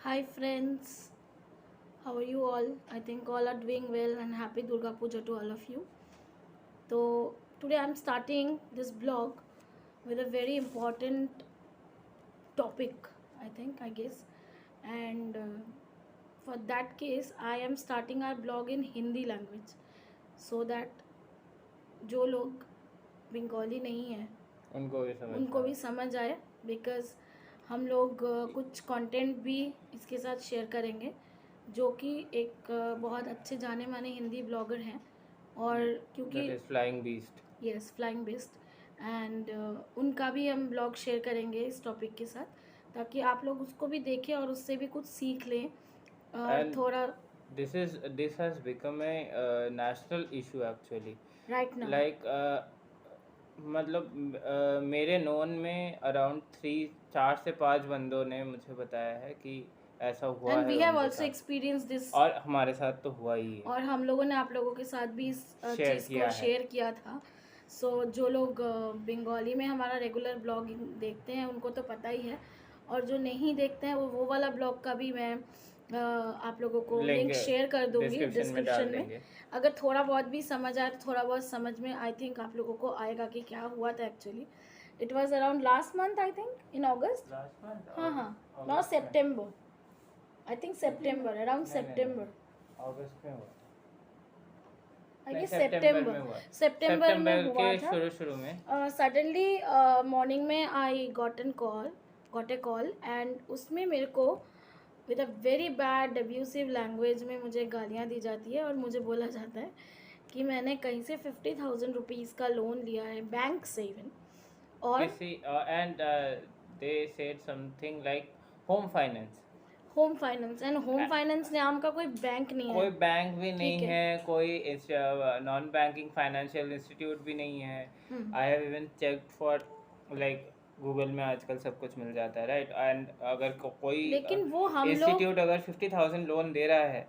Hi friends, how are you all? I think all are doing well and happy Durga Puja to all of you. So today I'm starting this blog with a very important topic, I guess. And for that case, I am starting our blog in Hindi language so that जो लोग बंगाली नहीं है उनको भी समझ आए because हम लोग कुछ कंटेंट भी इसके साथ शेयर करेंगे जो कि एक बहुत अच्छे जाने माने हिंदी ब्लॉगर हैं और क्योंकि flying beast yes flying best and उनका भी हम ब्लॉग शेयर करेंगे इस टॉपिक के साथ ताकि आप लोग उसको भी देखें और उससे भी कुछ सीख लें और And थोड़ा this has become a national issue actually. Right now Like मतलब मेरे नोन में अराउंड 4 से 5 बंदों ने मुझे बताया है कि ऐसा हुआ एंड है वी हैव उनके आल्सो साथ एक्सपीरियंस दिस और हमारे साथ तो हुआ ही है और हम लोगों ने आप लोगों के साथ भी इस Share चीज़ किया को है। शेयर किया था। सो जो लोग बंगाली में हमारा रेगुलर ब्लॉग देखते हैं उनको तो पता ही है और जो नहीं देखते हैं वो वाला ब्लॉग का भी मैं आप लोगों को लिंक शेयर कर दूंगी डिस्क्रिप्शन में डाल डिस्क्रिप्शन में। देंगे। अगर थोड़ा बहुत भी समझ आए तो थोड़ा बहुत समझ में आई थिंक आप लोगों को आएगा कि क्या हुआ था actually. It was around last month I think in August. हाँ हाँ not September I think September around September August में हुआ आई गेस सितंबर में हुआ सितंबर में हुआ के था। शुरू में सडनली मॉर्निंग में I got a call and उसमें मेरे को with a very bad abusive language में मुझे गालियाँ दी जाती है और मुझे बोला जाता है कि मैंने कहीं से 50,000 रुपीज़ का लोन लिया है बैंक से इवन और and they said something like home finance home finance and home finance नाम का कोई बैंक नहीं कोई है। बैंक भी नहीं ठीक है कोई नॉन बैंकिंग फाइनेंशियल इंस्टीट्यूट भी नहीं है I have even checked for like Google में आजकल सब कुछ मिल जाता है राइट एंड अगर कोई लेकिन वो हम लोग इंस्टीट्यूट अगर 50,000 लोन दे रहा है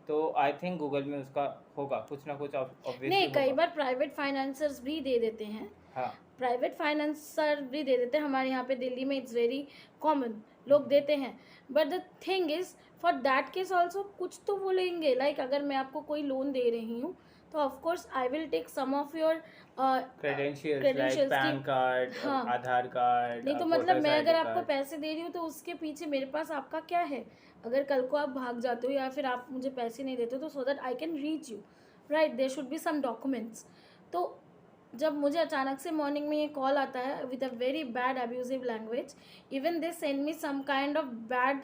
तो आई थिंक गूगल में उसका होगा कुछ ना कुछ ऑब्वियसली नहीं कई बार प्राइवेट फाइनेंसर्स भी दे देते हैं। हाँ प्राइवेट फाइनेंसर भी दे देते हैं हमारे यहाँ पे दिल्ली में इट्स वेरी कॉमन लोग देते हैं but the thing is for that case also कुछ तो बोलेंगे लाइक अगर मैं आपको कोई लोन दे रही हूँ तो of course I will take some of your credentials like PAN card हाँ। आधार कार्ड नहीं तो मतलब मैं अगर आपको पैसे दे रही हूँ तो उसके पीछे मेरे पास आपका क्या है। अगर कल को आप भाग जाते हो या फिर आप मुझे पैसे नहीं देते हो तो so that I can reach you right there should be some documents. तो जब मुझे अचानक से मॉर्निंग में ये कॉल आता है with a very bad abusive language even they send me some kind of bad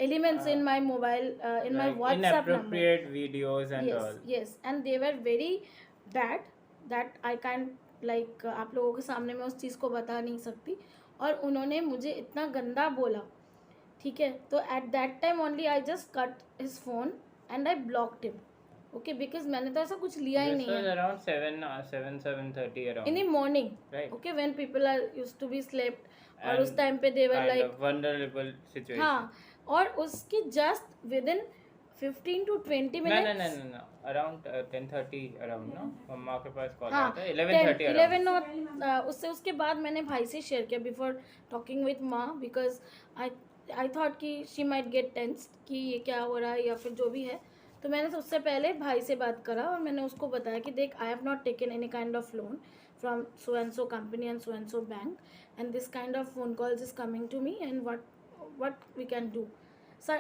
elements in my mobile in my WhatsApp number videos and all yes and they were very bad that I can't like आप लोगों के सामने मैं उस चीज़ को बता नहीं सकती और उन्होंने मुझे इतना गंदा बोला ठीक है। तो at that time only I just cut his phone and I blocked him okay because मैंने तो ऐसा कुछ लिया ही नहीं है around 7:30 around in the morning right okay when people are used to be slept और उस टाइम पे they were like vulnerable situation हाँ और उसकी just within 15 to 20 minutes no around 10:30 around no mama के पास कॉल हाँ आया था 11:30 around 11 और उससे उसके बाद मैंने भाई से शेयर किया बिफोर टॉकिंग विथ माँ बिकॉज आई थॉट कि शी माइट गेट टेंस्ड कि ये क्या हो रहा है या फिर जो भी है। तो मैंने उससे पहले भाई से बात करा और मैंने उसको बताया कि देख I have not taken any kind of loan from so and so company and so bank and this kind of phone calls is coming to me and what we can do sir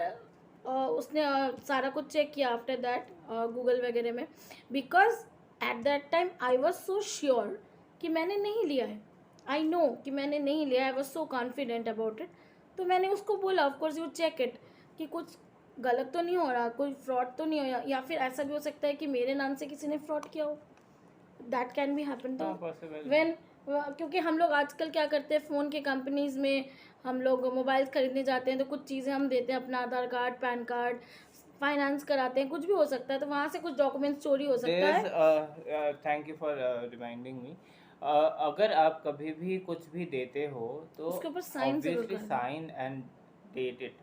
उसने सारा कुछ check किया after that Google वगैरह में because at that time I was so sure कि मैंने नहीं लिया है। आई नो कि मैंने नहीं लिया I was so confident about it. तो मैंने उसको बोला ऑफकोर्स यू चेक इट कि कुछ गलत तो नहीं हो रहा कोई फ्रॉड तो नहीं हो या फिर ऐसा भी हो सकता है कि मेरे नाम से किसी ने फ्रॉड किया हो दैट कैन बी हैपन तो व्हेन क्योंकि हम लोग आजकल क्या करते हैं फ़ोन के कंपनीज़ में हम लोग मोबाइल्स खरीदने जाते हैं तो कुछ चीज़ें हम देते हैं अपना आधार कार्ड पैन कार्ड फाइनेंस कराते हैं कुछ भी हो सकता है तो वहाँ से कुछ डॉक्यूमेंट्स चोरी हो सकता है। Thank you for reminding me अगर आप कभी भी कुछ भी देते हो तो उसके ऊपर साइन जरूर ऑब्वियसली करना sign and date it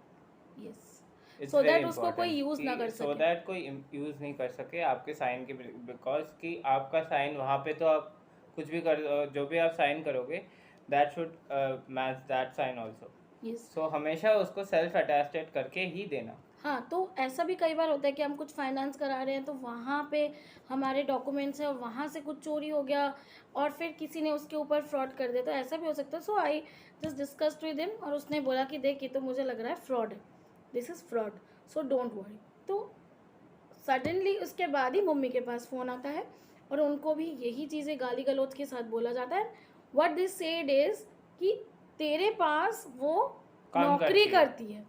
yes It's so very that उसको कोई important यूज़ ना कर सो सके दैट कोई यूज़ नहीं कर सके आपके साइन के बिकॉज कि आपका साइन वहाँ पे तो आप कुछ भी कर जो भी आप साइन करोगे that should match that sign also yes. So हमेशा उसको सेल्फ अटेस्टेड करके ही देना। हाँ, तो ऐसा भी कई बार होता है कि हम कुछ फाइनेंस करा रहे हैं तो वहाँ पे हमारे डॉक्यूमेंट्स है और वहाँ से कुछ चोरी हो गया और फिर किसी ने उसके ऊपर फ्रॉड कर दिया, तो ऐसा भी हो सकता है। So I just discussed with him और उसने बोला कि देख, ये तो मुझे लग रहा है फ्रॉड है, this is fraud, so don't worry. तो सडनली उसके बाद ही मम्मी के पास फ़ोन आता है और उनको भी यही चीज़ें गाली गलौज के साथ बोला जाता है। व्हाट दिस सेड इज़ कि तेरे पास वो काम नौकरी करती है। करती है,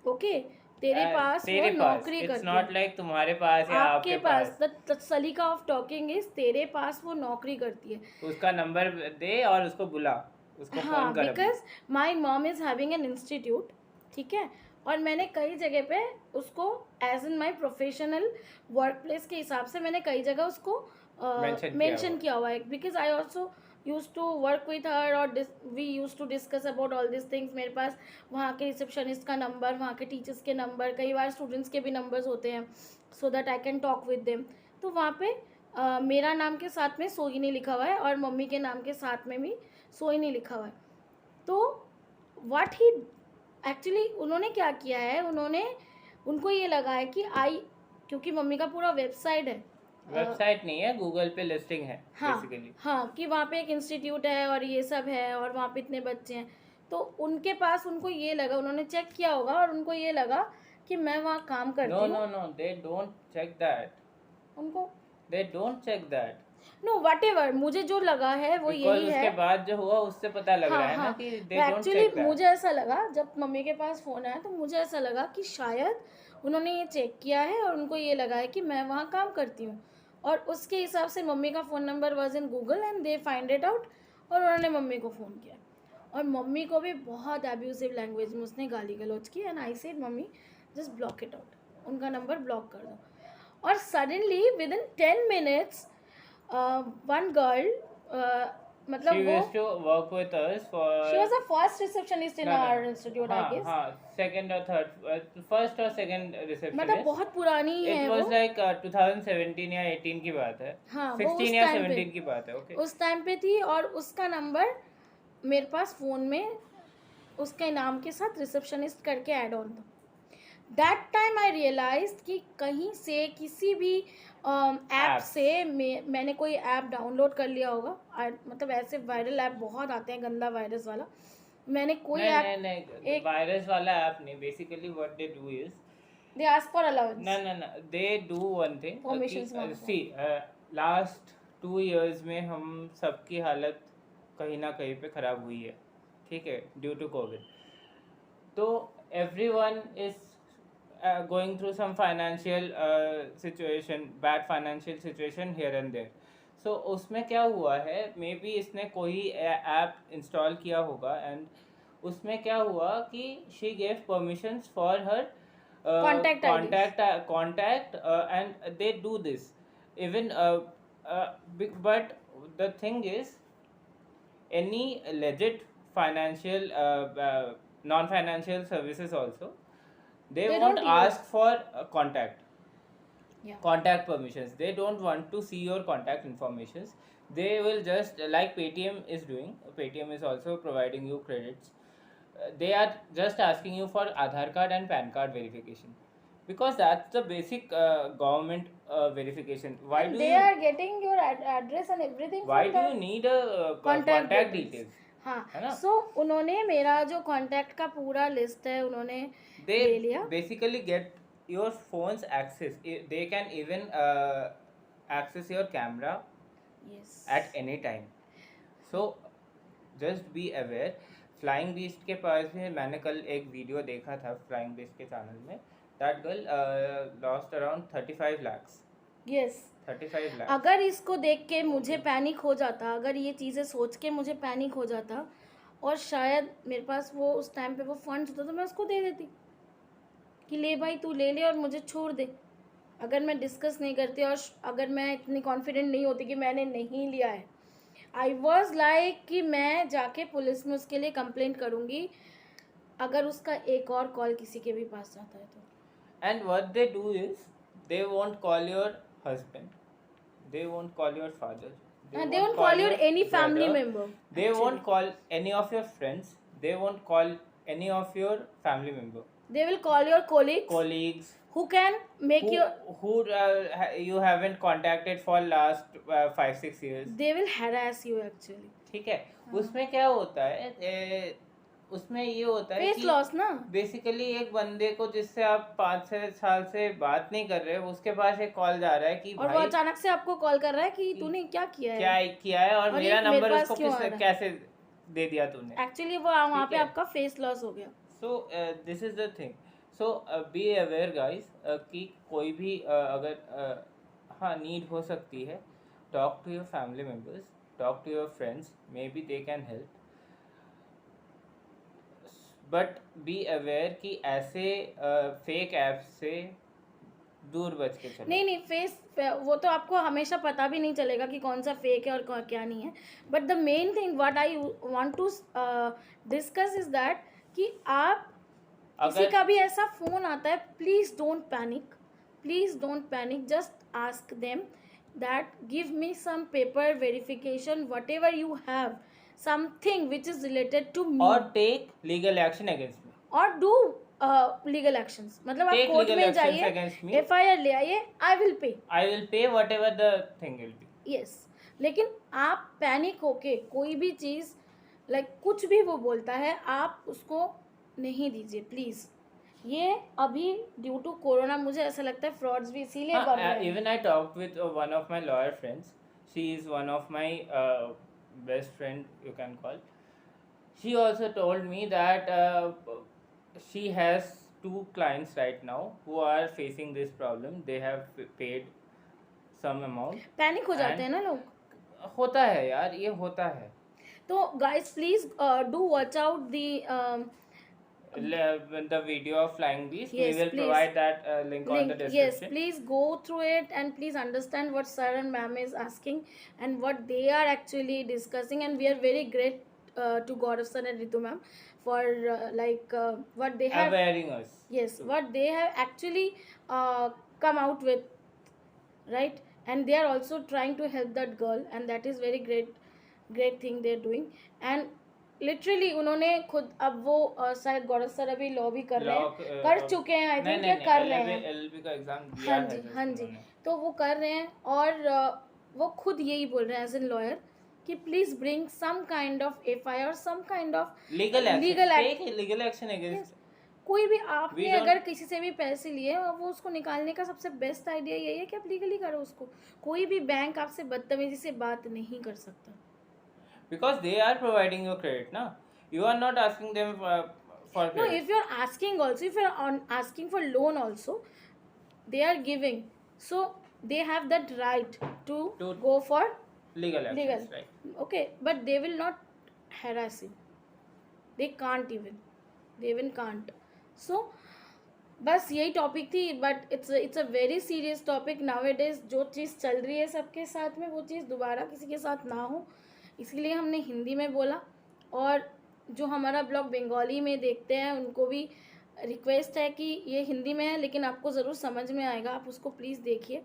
ओके, तेरे पास वो तेरे पास, नौकरी इट्स करती नॉट है, लाइक तुम्हारे पास या आपके आपके पास। पास। द सलीका ऑफ टॉकिंग इज तेरे पास वो नौकरी करती है। उसका नंबर दे और उसको बुला, उसको हाँ, फोन कर अभी। Because my mom is having an institute, ठीक है, और मैंने कई जगह पे उसको as in my professional work place के हिसाब से मैंने कई जगह उसको Mention मेंशन किया हुआ है, because I also use to work with her और we use to discuss about all this things. मेरे पास वहाँ के रिसेप्शनिस्ट का नंबर, वहाँ के टीचर्स के नंबर, कई बार स्टूडेंट्स के भी नंबर्स होते हैं, सो that I can talk with them. तो वहाँ पे मेरा नाम के साथ में सोहिनी लिखा हुआ है और मम्मी के नाम के साथ में भी सोहिनी लिखा हुआ है। तो व्हाट ही एक्चुअली उन्होंने क्या किया है, उनको ये लगा है कि क्योंकि मम्मी का पूरा वेबसाइट है, वेबसाइट नहीं है, गूगल पे लिस्टिंग है हाँ बेसिकली। हाँ, कि वहाँ पे एक इंस्टीट्यूट है और ये सब है और वहाँ पे इतने बच्चे हैं, तो उनके पास उनको ये लगा, उन्होंने चेक किया होगा और उनको ये लगा कि मैं वहाँ काम नो करती नो हूँ। No, they don't check that, उनको they don't check that, no whatever, मुझे जो लगा है वो बिकॉज यही उसके है। बाद जो हुआ उससे पता लग रहा है ना हाँ, कि तो they don't actually check that. मुझे ऐसा लगा जब मम्मी के पास फ़ोन आया तो मुझे ऐसा लगा कि शायद उन्होंने ये चेक किया है और उनको ये लगा है कि मैं वहाँ काम करती हूँ और उसके हिसाब से मम्मी का phone number was in Google and they find it out और उन्होंने मम्मी को फ़ोन किया और मम्मी को भी बहुत एब्यूसिव लैंग्वेज में उसने गाली गलौज की and I said mummy just block it out, उनका नंबर ब्लॉक कर दो। और suddenly with in 10 minutes one girl, मतलब She वो used to work with us for she was the first receptionist in no, no, our no. institute, I हाँ guess. हाँ, second or third, first or second मतलब receptionist. बहुत पुरानी It है was वो। like 2017 या 18 की बात है, हाँ, वो 16 उस या टाइम पे 17 की बात है, ओके। उस टाइम पे थी और उसका नंबर मेरे पास फ़ोन में उसके नाम के साथ रिसेप्शनिस्ट करके ऐड ऑन था। दैट टाइम आई रियलाइज कि कहीं से किसी भी ऐप से मैंने कोई ऐप डाउनलोड कर लिया होगा। मतलब ऐसे वायरल ऐप बहुत आते हैं, गंदा वायरस वाला। मैंने कोई नहीं ऐप नहीं, वायरस वाला ऐप नहीं, basically what they do is they ask for allowance, no, they do one thing permissions मांगते हैं। see last 2 years में हम सबकी हालत कहीं ना कहीं पे ख़राब हुई है, ठीक है, ड्यू टू कोविड। तो everyone is going through some financial situation, bad financial situation here and there. So उसमें क्या हुआ है, मे बी इसने कोई ऐप इंस्टॉल किया होगा एंड उसमें क्या हुआ कि she gave permissions for her contact and they do this even but the thing is any legit financial non-financial services also they They won't don't use. ask for contact Yeah. contact permissions. They don't want to see your contact informations. They will just like Paytm is doing. Paytm is also providing you credits. They are just asking you for Aadhaar card and PAN card verification because that's the basic government verification. Why And do they you are getting your address and everything why from do the you need a contact contact details. details? हाँ, है ना? सो उन्होंने मेरा जो contact का पूरा list है उन्होंने ले They लिया। basically get your phone's access. They can even access your camera Yes. at any time. So just be aware. Flying beast के पास भी मैंने कल एक वीडियो देखा था फ्लाइंग बीस्ट के चैनल में, that girl lost around 35 lakhs. Yes. 35 lakhs. अगर इसको देख के मुझे पैनिक हो जाता, अगर ये चीज़ें सोच के मुझे पैनिक हो जाता और शायद मेरे पास वो उस टाइम पे वो फंड्स होता तो मैं उसको दे देती कि ले भाई तू ले ले और मुझे छोड़ दे। अगर मैं डिस्कस नहीं करती और अगर मैं इतनी कॉन्फिडेंट नहीं होती कि मैंने नहीं लिया है, आई वॉज लाइक कि मैं जाके पुलिस में उसके लिए कंप्लेंट करूँगी अगर उसका एक और कॉल किसी के भी पास जाता है तो। And what they do is they won't call your husband, they won't call your father, And they won't call your any family member. They won't call any of your friends. They won't call any of your family member, They will call your colleagues who can make your, who you haven't contacted for last 5-6 years. they will harass you actually. ठीक है. हाँ. उसमें क्या होता है, उसमें ये होता है फेस कि लॉस ना. बेसिकली एक बंदे को जिससे आप 5-6 साल से बात नहीं कर रहे, उसके पास एक कॉल जा रहा है कि और वो भाई अचानक से आपको कॉल कर रहा है कि तूने क्या किया है, क्या किया है और और मेरा ये मेरे नंबर पास उसको क्यों आ रहा है? कैसे दे दिया तूने. एक्चुअली वो वहाँ पे है. आपका फेस लॉस हो गया. So this is the thing. So be aware guys कि कोई भी अगर हाँ नीड हो सकती है, talk to your family members, talk to your friends, maybe they can help, but be aware कि ऐसे फेक ऐप्स से दूर बच के चलो. नहीं फेस वो तो आपको हमेशा पता भी नहीं चलेगा कि कौन सा फेक है और क्या नहीं है. But the main thing what I want to discuss is that कि आप किसी का भी ऐसा फोन आता है, please don't panic, just ask them that give me some paper verification, whatever you have, something which is related to me, or take legal action against me, or do legal actions. मतलब आप take court legal में actions जाइए, against me, FIR ले आइए, I will pay whatever the thing will be. yes. लेकिन आप panic होके कोई भी चीज़ कुछ भी वो बोलता है, आप उसको नहीं दीजिए प्लीज़. ये अभी ड्यू टू कोरोना मुझे ऐसा लगता है फ्रॉड्स भी इसीलिए बढ़ रहे हैं. Even I talked with one of my lawyer friends. She is one of my best friend, you can call. She also told me that she has 2 clients right now who are facing this problem. They have paid some amount. Panic हो जाते हैं ना लोग. होता है यार, ये होता है. तो guys please do watch out the video of Flying Beast. Yes, we will please. provide that link on the description. Yes, please go through it and please understand what sir and ma'am is asking and what they are actually discussing, and we are very great to Gaurav sir and Ritu ma'am for what they have awareing us. Yes, what they have actually come out with, right? And they are also trying to help that girl, and that is very great thing they are doing. And literally उन्होंने खुद, अब वो शायद गौरव sir अभी law भी कर रहे हैं, कर चुके हैं आई थिंक, या कर रहे हैं. LLB का एग्जाम दिया है. हाँ जी, तो वो कर रहे हैं और वो खुद यही बोल रहे हैं एज एन लॉयर कि please bring some kind of FIR, some kind of legal action against. कोई भी आपने अगर किसी से भी पैसे लिए, वो उसको निकालने का सबसे बेस्ट आइडिया यही है कि आप लीगली करो उसको. कोई भी बैंक आपसे बदतमीजी से बात नहीं कर सकता. Because they are providing your credit, na? You are not asking them for credit. No, if you are asking also, if you are asking for loan also, they are giving. So they have that right to go for legal actions, right? Okay, but they will not harass you. They can't even. They even can't. So बस यही topic थी. But it's a very serious topic nowadays. जो चीज़ चल रही है सबके साथ में, वो चीज़ दोबारा किसी के साथ ना हो, इसलिए हमने हिंदी में बोला. और जो हमारा ब्लॉग बंगाली में देखते हैं उनको भी रिक्वेस्ट है कि ये हिंदी में है लेकिन आपको ज़रूर समझ में आएगा, आप उसको प्लीज़ देखिए.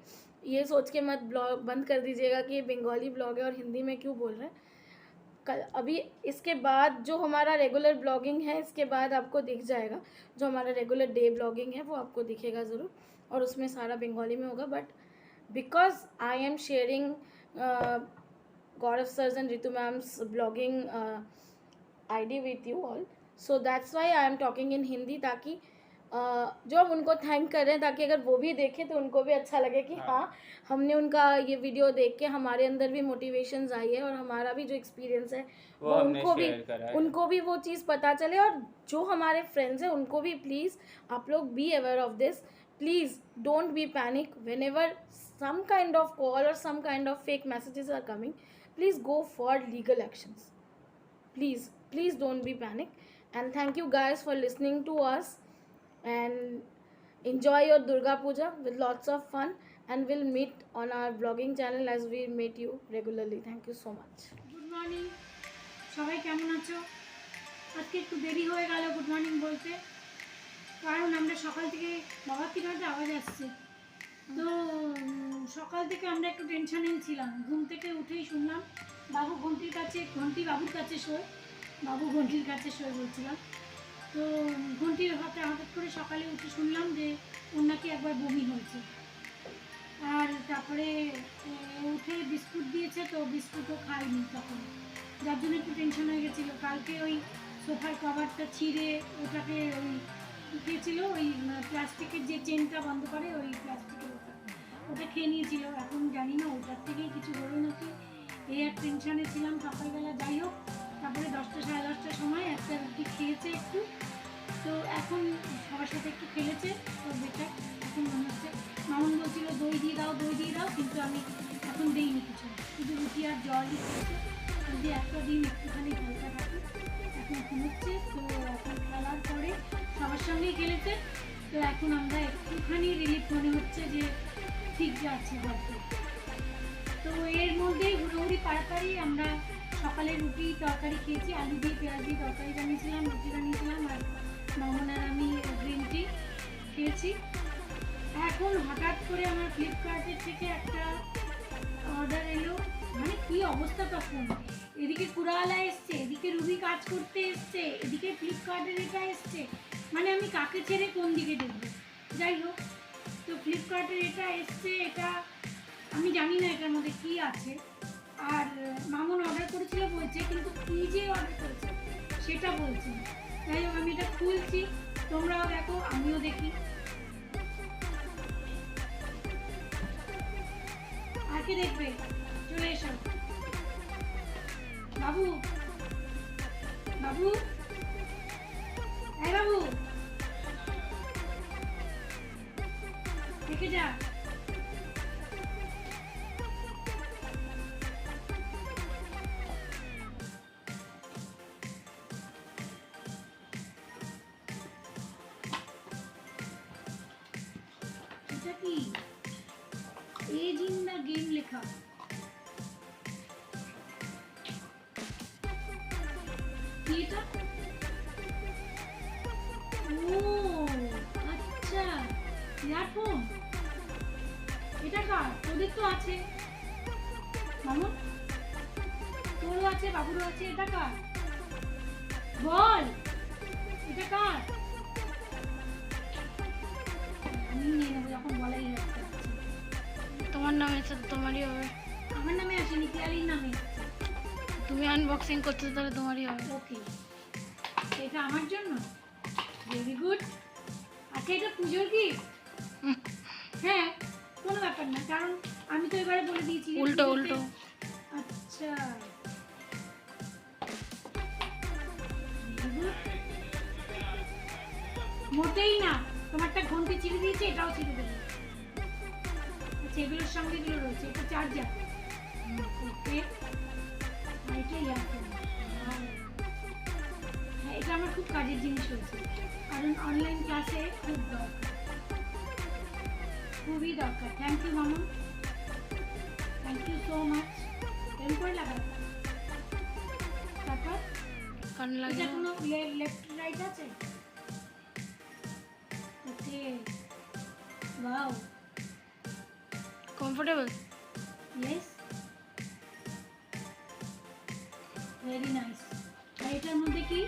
ये सोच के मत ब्लॉग बंद कर दीजिएगा कि ये बंगाली ब्लॉग है और हिंदी में क्यों बोल रहे हैं. कल अभी इसके बाद जो हमारा रेगुलर ब्लॉगिंग है, इसके बाद आपको दिख जाएगा जो हमारा रेगुलर डे ब्लॉगिंग है, वो आपको दिखेगा ज़रूर, और उसमें सारा बंगाली में होगा. But because I am sharing Gaurav sir's and Ritu ma'am's blogging ID with you all, so that's why I am talking in Hindi, ताकि जो हम उनको थैंक कर रहे हैं, ताकि अगर वो भी देखें तो उनको भी अच्छा लगे कि हाँ हमने उनका ये वीडियो देख के हमारे अंदर भी मोटिवेशंस आई है और हमारा भी जो एक्सपीरियंस है वो उनको भी वो चीज़ पता चले. और जो हमारे फ्रेंड्स हैं उनको भी प्लीज़ आप लोग be aware of this. Please don't be panic when ever some kind of call or some kind of fake messages are coming. Please go for legal actions. Please don't be panic. And thank you guys for listening to us, and enjoy your Durga Puja with lots of fun, and we'll meet on our vlogging channel as we meet you regularly. Thank you so much. Good morning. সবাই কেমন আছো? আজকে একটু দেরি হয়ে গেল good morning বলতে, কারণ আমরা সকাল থেকে বাবার তিনটে আওয়াজ আসছে, তো সকাল থেকে আমরা একটু টেনশনেই ছিলাম. ঘুম থেকে উঠেই শুনলাম ঘন্টি বাবুর কাছে শোয়, বাবু ঘন্টির কাছে শোয় বলছিলাম. তো ঘন্টির হঠাৎ করে সকালে উঠে শুনলাম যে ওর নাকি একবার বমি হয়েছে। আর তারপরে উঠে বিস্কুট দিয়েছে, তো বিস্কুটও খাইনি তখন, যার জন্য একটু টেনশন হয়ে গেছিলো। কালকে ওই সোফার কভারটা ছিঁড়ে ওটাকে ওই দিয়েছিল, ওই প্লাস্টিকের যে চেনটা বন্ধ করে ওই প্লাস্টিকের ওটা খেয়ে নিয়েছিল। এখন জানি না ওটার থেকেই কিছু হলো নাকি, এই এক টেনশনে ছিলাম সকালবেলা। যাই হোক, তারপরে 10টা সাড়ে 10টার সময় একটা রুটি খেয়েছে একটু, তো এখন সবার সাথে একটু খেলেছে, তো বেটার এখন মনে হচ্ছে। মামুন বলছিল দই দিয়ে দাও দই দিয়ে দাও, কিন্তু আমি এখন দিইনি কিছু, শুধু রুটি আর জলই খেয়েছে। যদি একটা দিন একটুখানি হালকা থাকে, এখন ঘুমোচ্ছে। তো এখন খেলার পরে সবার সঙ্গেই খেলেছে, তো এখন আমরা একটুখানি রিলিফ মনে হচ্ছে যে ঠিক যাচ্ছে হয়তো। তো এর মধ্যেই হুড়োহুড়ি পাড়াপাড়ি আমরা সকালে রুটি তরকারি খেয়েছি, আলু দিয়ে পেঁয়াজ দিয়ে তরকারি বানিয়েছিলাম, রুটি বানিয়েছিলাম, আর মামুন আর আমি গ্রিন টি খেয়েছি। এখন হঠাৎ করে আমার ফ্লিপকার্টের থেকে একটা অর্ডার এলো, মানে কি অবস্থা তখন, এদিকে কুড়াওয়ালা এসছে, এদিকে রুবি কাজ করতে এসছে, এদিকে ফ্লিপকার্টের এটা এসছে, মানে আমি কাকে ছেড়ে কোন দিকে দেখবো। যাই হোক, তো ফ্লিপকার্টের এটা এসছে, এটা আমি জানি না এটার মধ্যে কি আছে। আর মামুন অর্ডার করেছিল বলছে, কিন্তু কি যে অর্ডার করেছে সেটা বলছে না। যাই হোক, আমি এটা খুলছি, তোমরাও দেখো আমিও দেখি। আর কে দেখবে, চলে এসো। বাবু বাবু, এই বাবু দেখে যা। এটা কি এজ ইন দ্য গেম লেখা? কি এটা? ও আচ্ছা, ইয়ারফোন। এটা কার? তোদের তো আছে মামুন, তোরও আছে, বাবুরও আছে, এটা কার বল? এটা কার? আমি নিয়ে নেবো, যখন বলাই যাচ্ছে। তোমার নামে এসে তো তোমারই হবে। আমার নামে আসেনি, পিয়ালির নামে এসেছে। তুমি আনবক্সিং করতে তাহলে তোমারই হবে। ওকে, এটা আমার জন্য, ভেরি গুড। আচ্ছা, এটা পুজোর গিফট? হ্যাঁ, কোনো ব্যাপার না, কারণ আমি তো এবারে বলে দিয়েছি যে উল্টো পুজোতে- উল্টো। আচ্ছা, very good। মোটেই না, তোমারটা ঘন্টি ছিঁড়ে দিয়েছে, এটাও ছিঁড়ে দেবে। আচ্ছা, এগুলোর সঙ্গে এগুলো রয়েছে, এটা চার্জার। ওকে, আর এটা ইয়ারফোন। হ্যাঁ, এটা আমার খুব কাজের জিনিস হয়েছে, কারণ অনলাইন ক্লাসে খুব দরকার, খুবই দরকার। Thank you Mamun, thank you so much. এরকম করে লাগাবো। তারপর কান এটা লাগে। কোনো লেফট রাইট আছে? Okay, wow, comfortable. Yes, very nice. আর এটার মধ্যে কি?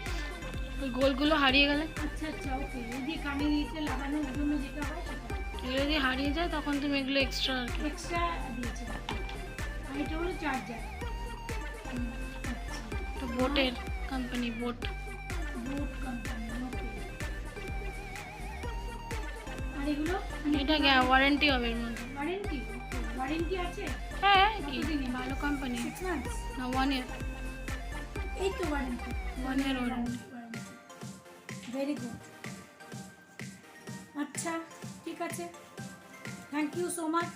ওই গোলগুলো হারিয়ে গেলে, আচ্ছা আচ্ছা, ওকে, এই যে কানে নিচে লাগানোর জন্য যেটা হয় সেটা এগুলো যদি হারিয়ে যায় তখন তুমি এগুলো এক্সট্রা আর কি। এক্সট্রা দিয়েছে। আর এটা হলো চার্জার। তো বোটের কোম্পানি, বোট। বোট কোম্পানি, ওকে। আর এগুলো এটা ওয়ারেন্টি হবে এর মধ্যে। ওয়ারেন্টি? ওকে, ওয়ারেন্টি আছে? হ্যাঁ, কি কতদিনে? ভালো কোম্পানি। 6 মান্থস? না, 1 ইয়ার। এই তো warranty, 1 year warranty. Very good. আচ্ছা, ঠিক আছে, thank you so much,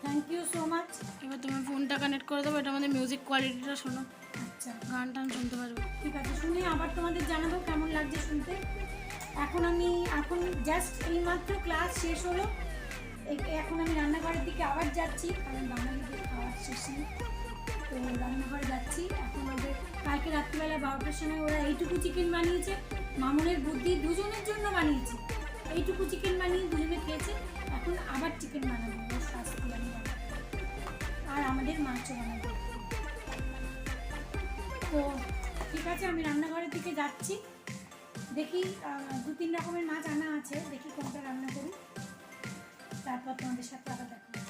thank you so much. এবার তোমার ফোনটা কানেক্ট করে দেবো, এটা আমাদের মিউজিক কোয়ালিটিটা শোনো, আচ্ছা, গান টান শুনতে পারবে। ঠিক আছে, শুনে আবার তোমাদের জানাবো কেমন লাগছে শুনতে। এখন জাস্ট এইমাত্র ক্লাস শেষ হলো, এখন আমি রান্নাঘরের দিকে আবার যাচ্ছি, কারণ বাঙালিদের খাওয়ার শেষ নেই, তো রান্নাঘরে যাচ্ছি। এখন ওদের কালকে রাত্রিবেলা 12টার সময় ওরা এইটুকু চিকেন বানিয়েছে, মামুনের বুদ্ধি, দুজনের জন্য বানিয়েছে। এইটুকু চিকেন বানিয়ে দুজনে খেয়েছে, এখন আবার চিকেন বানাবো, ওর শাস্তি আমি বানাবো, আর আমাদের মাছও বানাবো। তো ঠিক আছে, আমি রান্নাঘরের দিকে যাচ্ছি, দেখি 2-3 রকমের মাছ আনা আছে, দেখি কোনটা রান্না করি, তারপর তোমাদের সাথে আবার দেখা হবে।